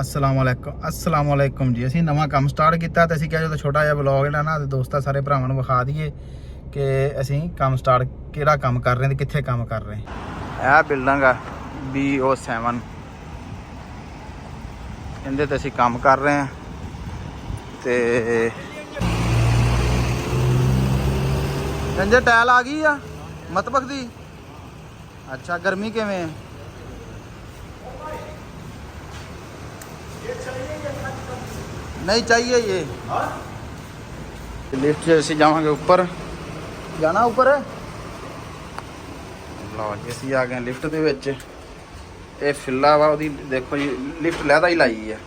अस्सलाम वालेकुम जी। ਅਸੀਂ ਨਵਾਂ ਕੰਮ ਸਟਾਰਟ ਕੀਤਾ ਤੇ ਅਸੀਂ ਕਿਹਾ ਜਦੋਂ ਛੋਟਾ ਜਿਹਾ ਵਲੌਗ ਜਿਹੜਾ ਨਾ ਤੇ ਦੋਸਤਾਂ ਸਾਰੇ ਭਰਾਵਾਂ ਨੂੰ ਵਿਖਾ ਦਈਏ ਕਿ ਅਸੀਂ ਕੰਮ ਸਟਾਰਟ ਕਿਹੜਾ ਕੰਮ ਕਰ ਰਹੇ ਹਾਂ ਤੇ ਕਿੱਥੇ ਕੰਮ ਕਰ ਰਹੇ ਹਾਂ। ਇਹ ਬਿਲਡਿੰਗ ਆ BO7 ਇਹਦੇ ਤੇ ਅਸੀਂ ਕੰਮ ਕਰ ਰਹੇ ਹਾਂ ਤੇ ਜੰਜੇ ਟਾਇਲ ਆ ਗਈ ਆ ਮਤਬਖ ਦੀ। ਅੱਛਾ गर्मी ਕਿਵੇਂ ਹੈ? नहीं चाहिए ये लिफ्ट से जावांगे ऊपर जाना ऊपर है लो जी असी आ गए लिफ्ट दे विच ये फिला वा ओदी देखो जी लिफ्ट लहदा ही लाई है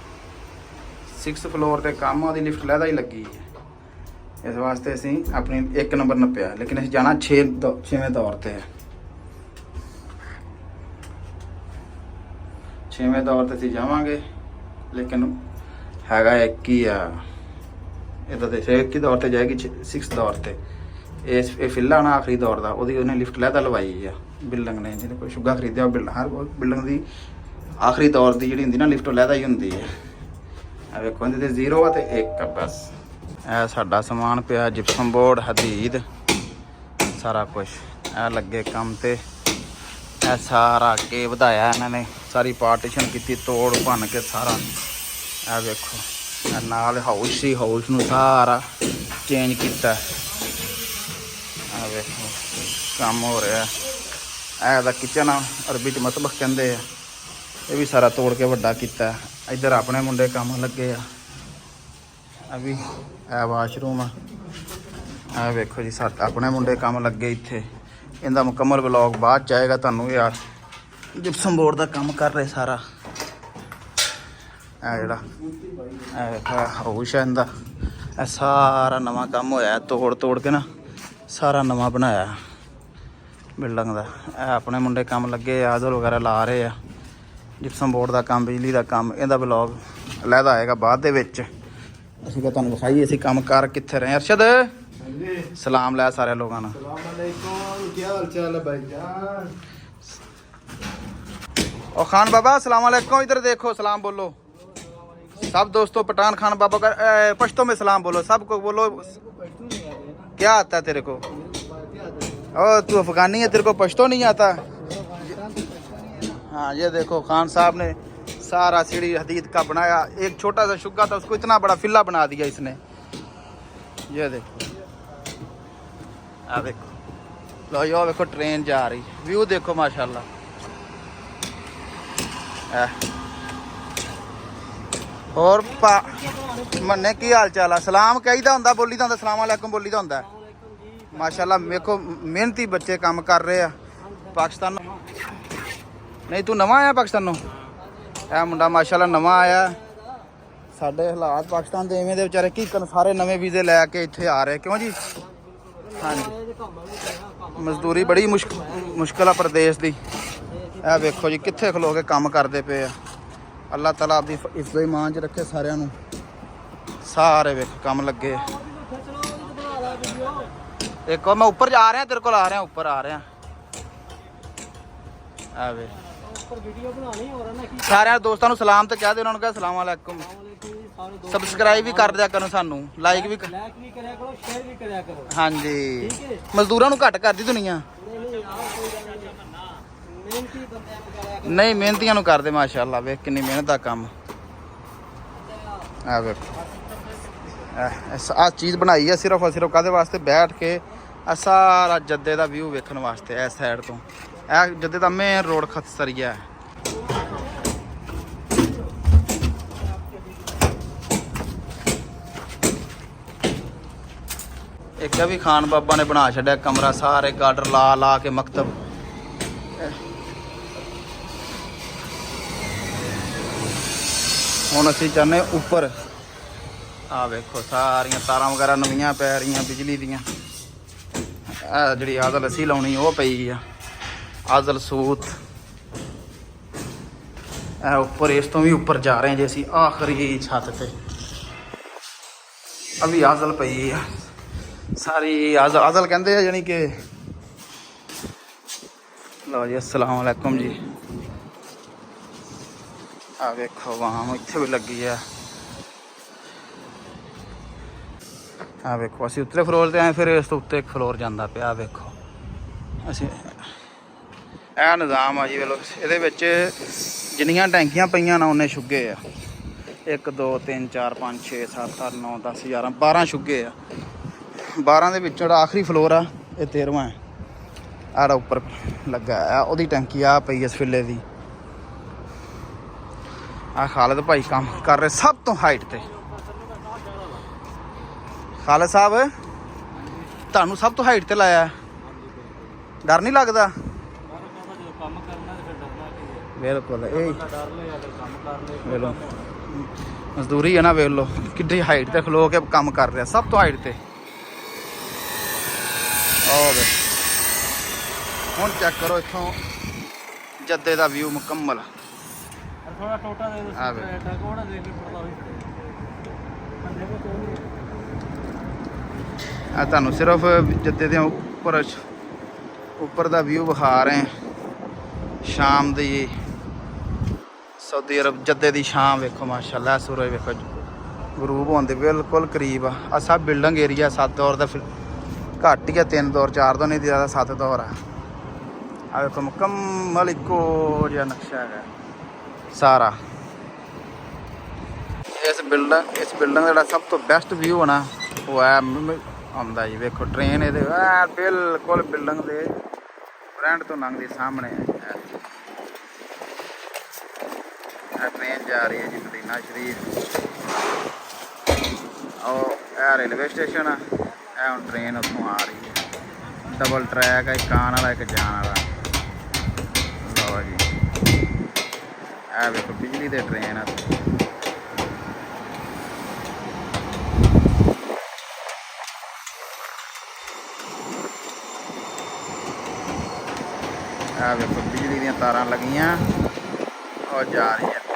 6th फ्लोर ते काम ओदी लिफ्ट लहदा ही लगी है इस वास्ते असी अपनी 1 नंबर नप्पिया लेकिन असी जाना 6वें दौर ते है 6वें दौर ते असी जावांगे लेकिन हैगा एक ही आ इधर तो एक ही दौर ते जाएगी 6th दौर ते ये फिला ना आखिरी दौर का वो लिफ्ट लहदा लवाई है बिल्डिंग ने जिन्हें कोई शुगा खरीदया हर बिल्डिंग की आखिरी दौर की जी होंगी ना लिफ्ट लहदा ही होंगी है। वेखो इहदे ते 0 आ ते 1 बस ए साडा समान पिया जिप्सम बोर्ड हदीद सारा कुछ ए लगे काम ते ए सारा अगे वधाया इन्होंने सारी पार्टीशन की तोड़ भन के सारा आ देखो नाल हाउस सी हाउस नूं सारा चेंज किया। आ देखो काम हो रहा है किचन अरबी च मतबख कहते हैं ये भी सारा तोड़ के वड्डा किया। इधर अपने मुंडे काम लगे अभी है वाशरूम आ देखो जी साथ अपने मुंडे काम लगे इत्थे इनका मुकम्मल ब्लॉग बाद च आएगा तुहानूं यार जिप्सम बोर्ड का काम कर रहे सारा जोड़ा हाउस है इनका सारा नवा काम होया तोड़ तोड़ के ना सारा नवा बनाया बिल्डिंग का अपने मुंडे काम लगे आदल वगैरह ला रहे हैं जिप्सम बोर्ड का काम बिजली का काम इहदा ब्लॉग लहदा आएगा बाद दे विच असीं तुहानूं विखाईए असीं काम कर कित्थे रहे। अरशद सलाम लै सारे लोगों ने। और खान बाबा अस्सलाम वालेकुम इधर देखो सलाम बोलो सब दोस्तों पठान खान बाबा का पश्तो में सलाम बोलो सबको बोलो। क्या आता है तेरे को? ओ तू अफगानी है तेरे को पश्तो नहीं आता? हाँ ये देखो खान साहब ने सारा सीढ़ी हदीद का बनाया एक छोटा सा शुगा था उसको इतना बड़ा फिल्ला बना दिया इसने। ये देखो आ देखो लो यो देखो ट्रेन जा रही व्यू देखो माशाल्लाह। और मन्ने की हाल चाल है? सलाम कहीदा होंदा बोली दा होंदा सलाम अलैकुम बोली दा होंदा माशाल्लाह। देखो मेहनती बच्चे काम कर रहे हैं पाकिस्तान। नहीं तू नवा आया पाकिस्तानों? यह मुंडा माशाल्लाह नवा आया। साडे हालात पाकिस्तान के इवें दे बेचारे की करन सारे नवे वीजे लैके इत्थे आ रहे क्यों जी? हाँ जी मजदूरी बड़ी मुश्किल है प्रदेश की। यह वेखो जी कित्थे खलो के काम करते पे आ। अल्लाह ताला आपकी इफ्ज़ो ईमान च रखे सारिਆਂ ਨੂੰ सारे वेख काम लगे। एक और मैं ऊपर जा रहा तेरे को आ रहा ऊपर आ रहा वे सारे दोस्तों को सलाम तो कह दे उन्होंने कहा सलाम अलैकुम। सबसक्राइब भी कर दिया करो सानू लाइक भी करो। हाँ जी मजदूरों को घट कर दी दुनिया नहीं मेहनतियां कर दे माशाल्लाह। वेख कितनी मेहनत का काम आ वेख आ चीज़ बनाई है सिर्फ और सिर्फ कहते वास्ते बैठ के सारा जद्दे का व्यू वेखने वास्ते इस साइड तो यह जद्दे का मेन रोड खतसरिया है। एक भी खान बाबा ने बना छड्या कमरा सारे गार्डर ला ला के मकतब। हुण असीं चाहने उपर आ वेखो सारियां तारां वगैरह नवीं पै रही बिजली दियां। जी आदल असी लाउनी वो पई आ आदल सूत उपर इस तो भी उपर जा रहे हैं जी असी आखिरी छत पे अभी आदल पई आ सारी आदल कहते हैं यानी कि लो जी अस्सलाम वालेकुम जी। ਆ ਵੇਖੋ ਵਾਮ ਇੱਥੇ ਵੀ ਲੱਗੀ ਆ ਵੇਖੋ ਅਸੀਂ ਉੱਤਲੇ ਫਲੋਰ ਤੇ ਆਏ, ਫਿਰ ਇਸ ਤੋਂ ਉੱਤੇ ਇੱਕ ਫਲੋਰ ਜਾਂਦਾ ਪਿਆ। ਵੇਖੋ ਅਸੀਂ ਇਹ ਨਿਜ਼ਾਮ ਆ ਜੀ। ਵੇਲੋ ਇਹਦੇ ਵਿੱਚ ਜਿੰਨੀਆਂ ਟੈਂਕੀਆਂ ਪਈਆਂ ਨਾ ਉਹਨੇ ਛੁੱਗੇ ਆ। 1 2 3 4 5 6 7 8 9 10 11 12 ਛੁੱਗੇ ਆ। 12 ਦੇ ਵਿੱਚੋਂ ਜਿਹੜਾ ਆਖਰੀ ਫਲੋਰ ਆ ਇਹ 13ਵਾਂ ਹੈ। ਆੜਾ ਉੱਪਰ ਲੱਗਾ ਆ ਉਹਦੀ ਟੈਂਕੀ ਆ ਪਈ ਇਸ ਫਿੱਲੇ ਦੀ। ਆ ਖਾਲਦ ਭਾਈ ਕੰਮ ਕਰ ਰਹੇ ਸਭ ਤੋਂ ਹਾਈਟ ਤੇ। ਖਾਲਦ ਸਾਹਿਬ ਤੁਹਾਨੂੰ ਸਭ ਤੋਂ ਹਾਈਟ ਤੇ ਲਾਇਆ, ਡਰ ਨਹੀਂ ਲੱਗਦਾ? ਬਿਲਕੁਲ ਇਹ ਵੇਲੋ ਮਜ਼ਦੂਰੀ ਹੈ ਨਾ। ਵੇਖ ਲਓ ਕਿੱਡੀ ਹਾਈਟ ਤੇ ਖਲੋ ਕੇ ਕੰਮ ਕਰ ਰਿਹਾ, ਸਭ ਤੋਂ ਹਾਈਟ ਤੇ। ਹੁਣ ਚੈੱਕ ਕਰੋ ਇੱਥੋਂ ਜੱਦੇ ਦਾ ਵਿਊ ਮੁਕੰਮਲ। ਆ ਤੁਹਾਨੂੰ ਸਿਰਫ ਜੱਦੇ ਦੇ ਉੱਪਰ ਦਾ ਵਿਊ ਵਿਖਾ ਰਹੇ। ਸ਼ਾਮ ਦੀ ਸਾਊਦੀ ਅਰਬ ਜੱਦੇ ਦੀ ਸ਼ਾਮ ਵੇਖੋ ਮਾਸ਼ਾਅੱਲਾ। ਸੂਰਜ ਵੇਖੋ ਗਰੂਬ ਹੋਣ ਦੇ ਬਿਲਕੁਲ ਕਰੀਬ ਆ। ਆ ਸਭ ਬਿਲਡਿੰਗ ਏਰੀਆ 7 ਦੌਰ ਦਾ ਘੱਟ ਹੀ ਆ, 3 ਦੌਰ 4 ਦੌਰ ਨਹੀਂ ਜ਼ਿਆਦਾ, 7 ਦੌਰ ਆ। ਆ ਵੇਖੋ ਮੁਕੰਮਲ ਇੱਕੋ ਜਿਹਾ ਨਕਸ਼ਾ ਹੈਗਾ ਸਾਰਾ। ਇਸ ਬਿਲਡਿੰਗ ਦਾ ਜਿਹੜਾ ਸਭ ਤੋਂ ਬੈਸਟ ਵਿਊ ਹੋਣਾ ਉਹ ਹੈ ਆਉਂਦਾ ਜੀ। ਵੇਖੋ ਟ੍ਰੇਨ ਇਹਦੇ ਬਿਲਕੁਲ ਬਿਲਡਿੰਗ ਦੇ ਫਰੰਟ ਤੋਂ ਲੰਘਦੀ ਸਾਹਮਣੇ ट्रेन जा रही है जी मदीना शरीफ। और यह रेलवे स्टेशन है, यह हम ट्रेन उतों आ रही है। डबल ट्रैक है, एक आने वाला एक जाने वाला। लो जी यह देखो बिजली दे ट्रेन है। यह देखो बिजली दी तारां लगियां और जा रही है ट्रेन।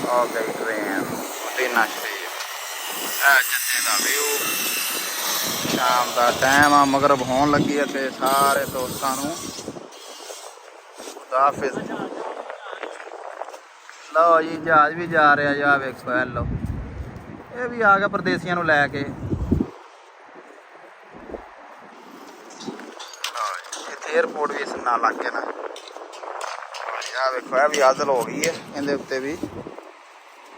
आ गई ट्रेन मदीना शरीफ। जद्दे दा व्यू शाम का टाइम आ, मगरब होन लगी है। ते सारे दोस्तां नूं खुदा हाफिज़। लो जी जहाज भी जा रहा जा वेखो। लो ये भी आ गया परदेसियां नूं लैके। एयरपोर्ट भी इस नाल लग गया ना। आ वेखो यह भी आजल हो गई है, इहदे उत्ते भी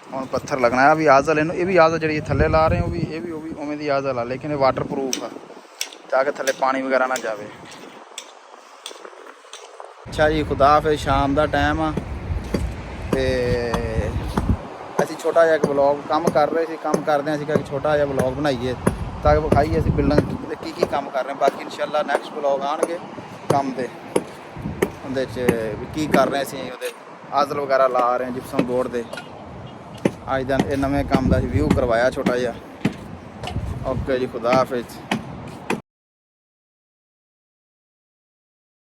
हुण पत्थर लगना है। भी आजल इहनूं, ये भी आजल जिहड़ी थल्ले ला रहे हो भी ये भी उवें दी आजल आ, लेकिन ये वाटर प्रूफ आ ताकि थल्ले पानी वगैरह ना जावे। अच्छा जी खुदा हाफिज़। शाम का टाइम आ ते असीं छोटा जिहा एक ब्लॉग काम कर रहे सी। काम करदे असीं कि छोटा जिहा ब्लॉग बनाईए ताकि विखाईए असीं बिल्डिंग की काम कर रहे हैं। बाकी इंशाअल्लाह नैक्सट ब्लॉग आउणगे काम दे उहदे च की कर रहे असीं उहदे आजल वगैरह ला रहे हैं जिप्सम बोर्ड दे। अज दा नवें काम का व्यू करवाया छोटा जिहा। ओके जी खुदा हाफिज़।